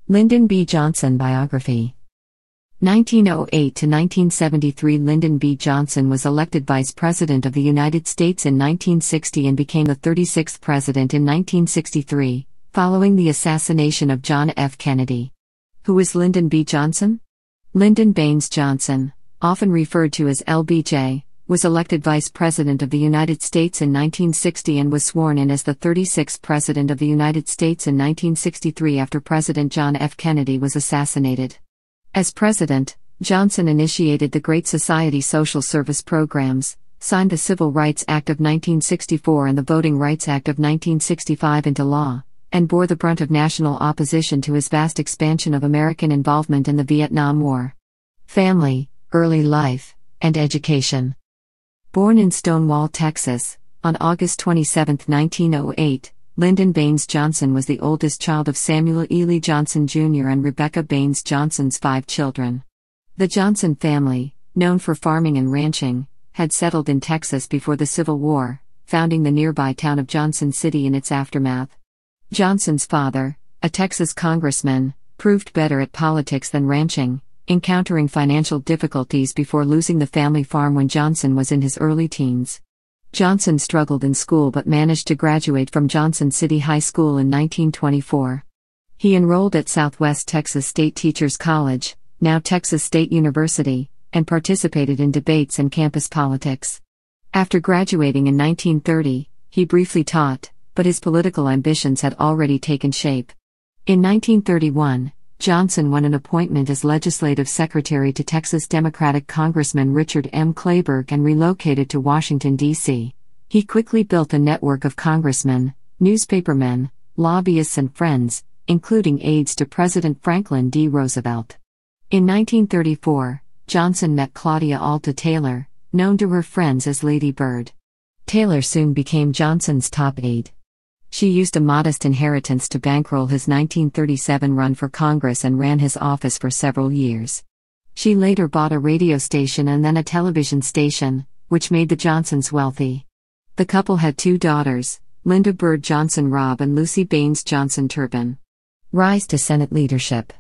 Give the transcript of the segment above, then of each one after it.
Lyndon B. Johnson Biography 1908 to 1973. Lyndon B. Johnson was elected Vice President of the United States in 1960 and became the 36th President in 1963, following the assassination of John F. Kennedy. Who is Lyndon B. Johnson? Lyndon Baines Johnson, often referred to as LBJ, was elected Vice President of the United States in 1960 and was sworn in as the 36th President of the United States in 1963 after President John F. Kennedy was assassinated. As President, Johnson initiated the Great Society social service programs, signed the Civil Rights Act of 1964 and the Voting Rights Act of 1965 into law, and bore the brunt of national opposition to his vast expansion of American involvement in the Vietnam War. Family, early life, and education. Born in Stonewall, Texas, on August 27, 1908, Lyndon Baines Johnson was the oldest child of Samuel Ely Johnson Jr. and Rebecca Baines Johnson's 5 children. The Johnson family, known for farming and ranching, had settled in Texas before the Civil War, founding the nearby town of Johnson City in its aftermath. Johnson's father, a Texas congressman, proved better at politics than ranching, encountering financial difficulties before losing the family farm when Johnson was in his early teens. Johnson struggled in school but managed to graduate from Johnson City High School in 1924. He enrolled at Southwest Texas State Teachers College, now Texas State University, and participated in debates and campus politics. After graduating in 1930, he briefly taught, but his political ambitions had already taken shape. In 1931, Johnson won an appointment as legislative secretary to Texas Democratic Congressman Richard M. Clayburgh and relocated to Washington, D.C. He quickly built a network of congressmen, newspapermen, lobbyists and friends, including aides to President Franklin D. Roosevelt. In 1934, Johnson met Claudia Alta Taylor, known to her friends as Lady Bird. Taylor soon became Johnson's top aide. She used a modest inheritance to bankroll his 1937 run for Congress and ran his office for several years. She later bought a radio station and then a television station, which made the Johnsons wealthy. The couple had 2 daughters, Linda Bird Johnson Robb and Lucy Baines Johnson Turbin. Rise to Senate leadership.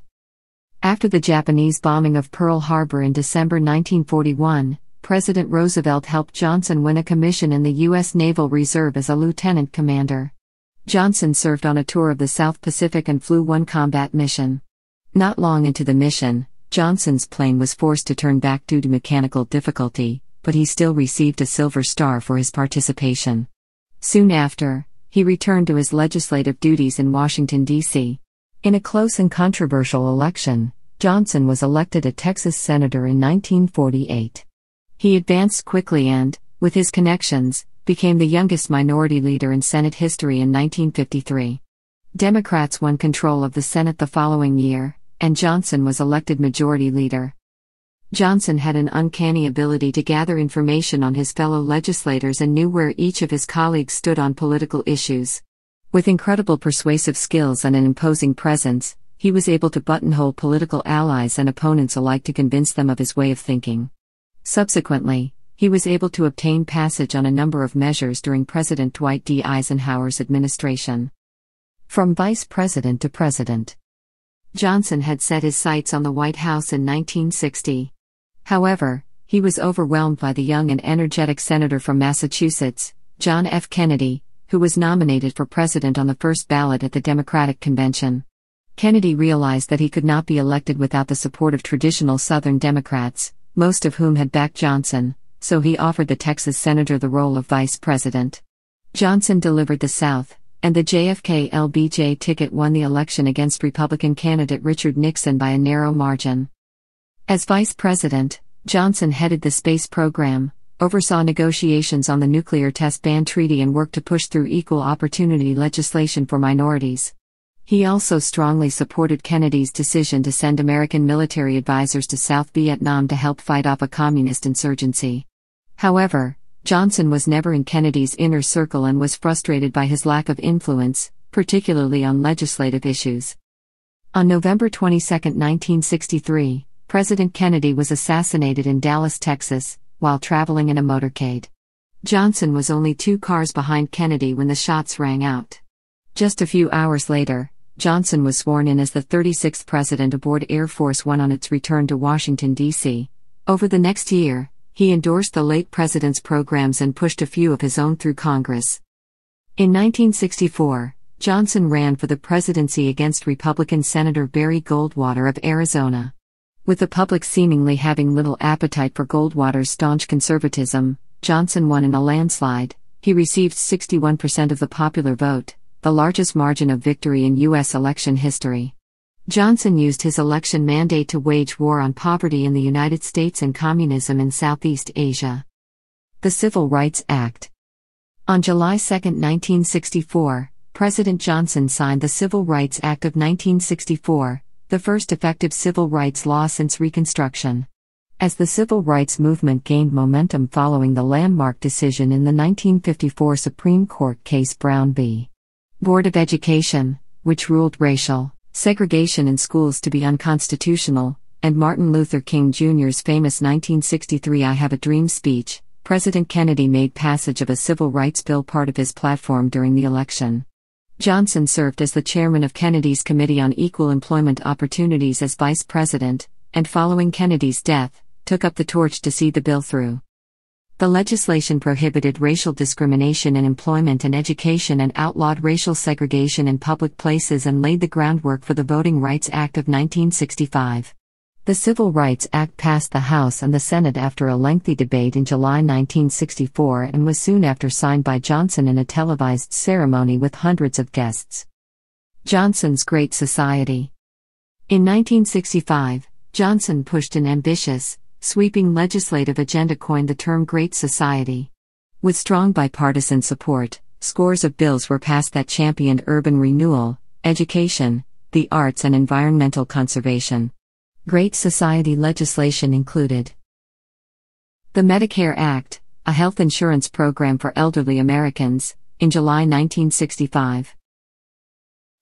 After the Japanese bombing of Pearl Harbor in December 1941, President Roosevelt helped Johnson win a commission in the U.S. Naval Reserve as a lieutenant commander. Johnson served on a tour of the South Pacific and flew one combat mission. Not long into the mission, Johnson's plane was forced to turn back due to mechanical difficulty, but he still received a Silver Star for his participation. Soon after, he returned to his legislative duties in Washington, D.C. In a close and controversial election, Johnson was elected a Texas senator in 1948. He advanced quickly and, with his connections, became the youngest minority leader in Senate history in 1953. Democrats won control of the Senate the following year, and Johnson was elected majority leader. Johnson had an uncanny ability to gather information on his fellow legislators and knew where each of his colleagues stood on political issues. With incredible persuasive skills and an imposing presence, he was able to buttonhole political allies and opponents alike to convince them of his way of thinking. Subsequently, he was able to obtain passage on a number of measures during President Dwight D. Eisenhower's administration. From Vice President to President. Johnson had set his sights on the White House in 1960. However, he was overwhelmed by the young and energetic senator from Massachusetts, John F. Kennedy, who was nominated for president on the first ballot at the Democratic Convention. Kennedy realized that he could not be elected without the support of traditional Southern Democrats, most of whom had backed Johnson, so he offered the Texas senator the role of vice president. Johnson delivered the South, and the JFK-LBJ ticket won the election against Republican candidate Richard Nixon by a narrow margin. As vice president, Johnson headed the space program, oversaw negotiations on the nuclear test ban treaty and worked to push through equal opportunity legislation for minorities. He also strongly supported Kennedy's decision to send American military advisors to South Vietnam to help fight off a communist insurgency. However, Johnson was never in Kennedy's inner circle and was frustrated by his lack of influence, particularly on legislative issues. On November 22, 1963, President Kennedy was assassinated in Dallas, Texas, while traveling in a motorcade. Johnson was only 2 cars behind Kennedy when the shots rang out. Just a few hours later, Johnson was sworn in as the 36th president aboard Air Force One on its return to Washington, D.C. Over the next year, he endorsed the late president's programs and pushed a few of his own through Congress. In 1964, Johnson ran for the presidency against Republican Senator Barry Goldwater of Arizona. With the public seemingly having little appetite for Goldwater's staunch conservatism, Johnson won in a landslide. He received 61% of the popular vote, the largest margin of victory in U.S. election history. Johnson used his election mandate to wage war on poverty in the United States and communism in Southeast Asia. The Civil Rights Act. On July 2, 1964, President Johnson signed the Civil Rights Act of 1964, the first effective civil rights law since Reconstruction. As the civil rights movement gained momentum following the landmark decision in the 1954 Supreme Court case Brown v. Board of Education, which ruled racial segregation in schools to be unconstitutional, and Martin Luther King Jr.'s famous 1963 I Have a Dream speech, President Kennedy made passage of a civil rights bill part of his platform during the election. Johnson served as the chairman of Kennedy's Committee on Equal Employment Opportunities as vice president, and following Kennedy's death, took up the torch to see the bill through. The legislation prohibited racial discrimination in employment and education and outlawed racial segregation in public places and laid the groundwork for the Voting Rights Act of 1965. The Civil Rights Act passed the House and the Senate after a lengthy debate in July 1964 and was soon after signed by Johnson in a televised ceremony with hundreds of guests. Johnson's Great Society. In 1965, Johnson pushed an ambitious, sweeping legislative agenda coined the term Great Society. With strong bipartisan support, scores of bills were passed that championed urban renewal, education, the arts and environmental conservation. Great Society legislation included the Medicare Act, a health insurance program for elderly Americans, in July 1965.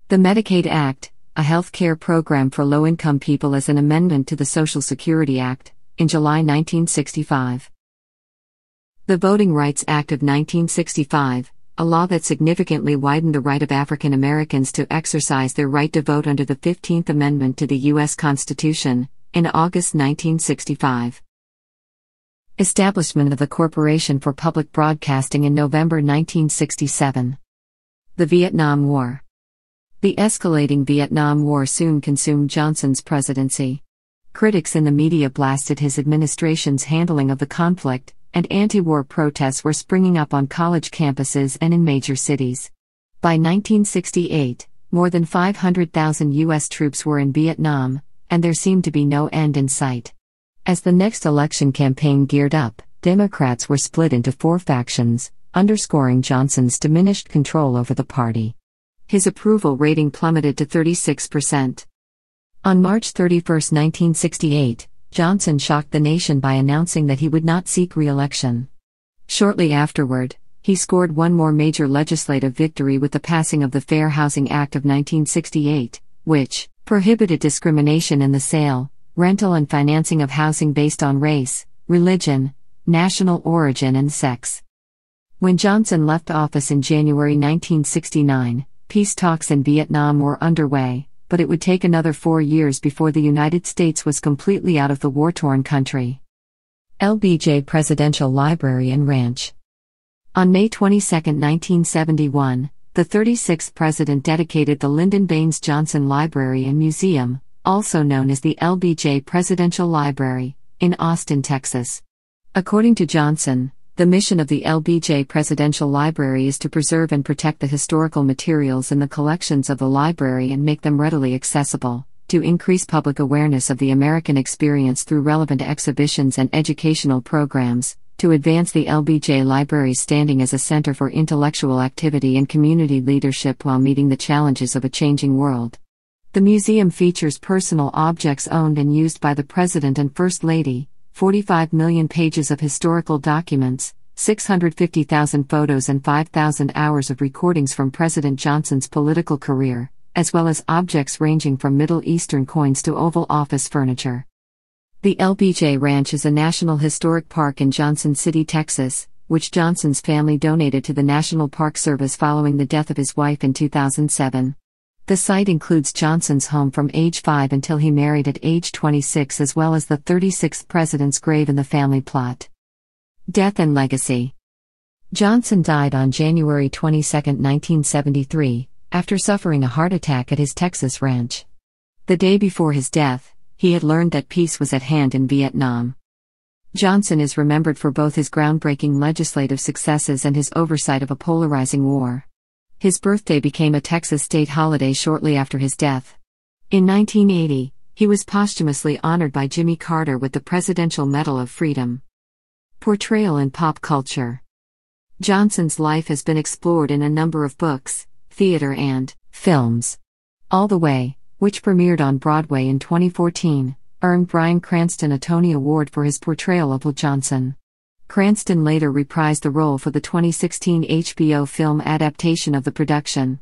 The Medicaid Act, a health care program for low-income people as an amendment to the Social Security Act, in July 1965. The Voting Rights Act of 1965, a law that significantly widened the right of African Americans to exercise their right to vote under the 15th Amendment to the U.S. Constitution, in August 1965. Establishment of the Corporation for Public Broadcasting in November 1967. The Vietnam War. The escalating Vietnam War soon consumed Johnson's presidency. Critics in the media blasted his administration's handling of the conflict, and anti-war protests were springing up on college campuses and in major cities. By 1968, more than 500,000 U.S. troops were in Vietnam, and there seemed to be no end in sight. As the next election campaign geared up, Democrats were split into four factions, underscoring Johnson's diminished control over the party. His approval rating plummeted to 36%. On March 31, 1968, Johnson shocked the nation by announcing that he would not seek re-election. Shortly afterward, he scored one more major legislative victory with the passing of the Fair Housing Act of 1968, which prohibited discrimination in the sale, rental and financing of housing based on race, religion, national origin and sex. When Johnson left office in January 1969, peace talks in Vietnam were underway, but it would take another 4 years before the United States was completely out of the war-torn country. LBJ Presidential Library and Ranch. On May 22, 1971, the 36th president dedicated the Lyndon Baines Johnson Library and Museum, also known as the LBJ Presidential Library, in Austin, Texas. According to Johnson, the mission of the LBJ Presidential Library is to preserve and protect the historical materials in the collections of the library and make them readily accessible, to increase public awareness of the American experience through relevant exhibitions and educational programs, to advance the LBJ Library's standing as a center for intellectual activity and community leadership while meeting the challenges of a changing world. The museum features personal objects owned and used by the President and First Lady, 45 million pages of historical documents, 650,000 photos and 5,000 hours of recordings from President Johnson's political career, as well as objects ranging from Middle Eastern coins to Oval Office furniture. The LBJ Ranch is a National Historic Park in Johnson City, Texas, which Johnson's family donated to the National Park Service following the death of his wife in 2007. The site includes Johnson's home from age 5 until he married at age 26, as well as the 36th president's grave in the family plot. Death and legacy. Johnson died on January 22, 1973, after suffering a heart attack at his Texas ranch. The day before his death, he had learned that peace was at hand in Vietnam. Johnson is remembered for both his groundbreaking legislative successes and his oversight of a polarizing war. His birthday became a Texas state holiday shortly after his death. In 1980, he was posthumously honored by Jimmy Carter with the Presidential Medal of Freedom. Portrayal in pop culture. Johnson's life has been explored in a number of books, theater and films. All the Way, which premiered on Broadway in 2014, earned Bryan Cranston a Tony Award for his portrayal of Will Johnson. Cranston later reprised the role for the 2016 HBO film adaptation of the production.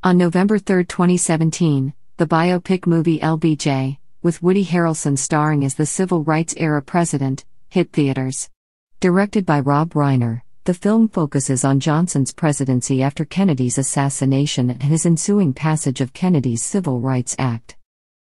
On November 3, 2017, the biopic movie LBJ, with Woody Harrelson starring as the Civil Rights-era president, hit theaters. Directed by Rob Reiner, the film focuses on Johnson's presidency after Kennedy's assassination and his ensuing passage of Kennedy's Civil Rights Act.